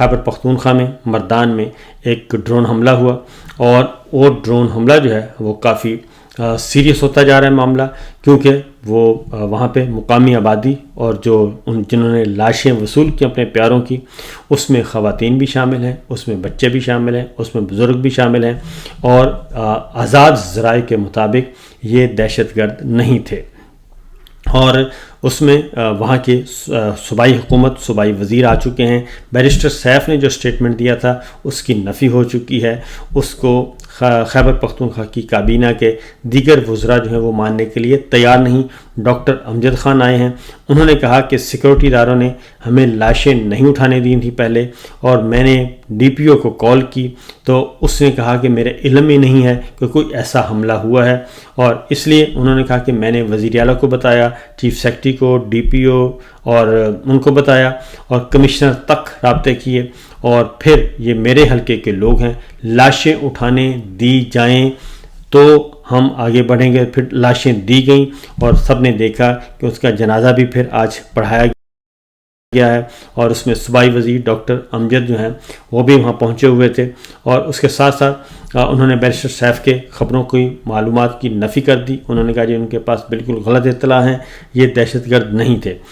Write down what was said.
خیبر پختونخوا میں مردان میں ایک ڈرون حملہ ہوا، اور وہ ڈرون حملہ جو ہے وہ کافی سیریس ہوتا جا رہا ہے معاملہ، کیونکہ وہ وہاں پہ مقامی آبادی اور جنہوں نے لاشیں وصول کی اپنے پیاروں کی، اس میں خواتین بھی شامل ہیں، اس میں بچے بھی شامل ہیں، اس میں بزرگ بھی شامل ہیں، اور آزاد ذرائع کے مطابق یہ دہشت گرد نہیں تھے۔ اور اس میں وہاں کے صوبائی حکومت، صوبائی وزیر آ چکے ہیں۔ بیرسٹر سیف نے جو سٹیٹمنٹ دیا تھا اس کی نفی ہو چکی ہے، اس کو خیبر پختونخوا کی کابینہ کے دیگر وزراء جو ہیں وہ ماننے کے لیے تیار نہیں۔ ڈاکٹر امجد خان آئے ہیں، انہوں نے کہا کہ سیکورٹی اداروں نے ہمیں لاشیں نہیں اٹھانے دی تھیں پہلے، اور میں نے ڈی پی او کو کال کی تو اس نے کہا کہ میرے علم ہی نہیں ہے کہ کوئی ایسا حملہ ہوا ہے، اور اس لیے انہوں نے کہا کہ میں نے وزیر اعلیٰ کو بتایا، چیف سیکرٹری کو، ڈی پی او اور ان کو بتایا، اور کمشنر تک رابطے کیے، اور پھر یہ میرے حلقے کے لوگ ہیں، لاشیں اٹھانے دی جائیں تو ہم آگے بڑھیں گے۔ پھر لاشیں دی گئیں اور سب نے دیکھا کہ اس کا جنازہ بھی پھر آج پڑھایا گیا ہے، اور اس میں صوبائی وزیر ڈاکٹر امجد جو ہیں وہ بھی وہاں پہنچے ہوئے تھے، اور اس کے ساتھ ساتھ انہوں نے بیرسٹر سیف کے خبروں کی معلومات کی نفی کر دی۔ انہوں نے کہا جی ان کے پاس بالکل غلط اطلاع ہیں، یہ دہشت گرد نہیں تھے۔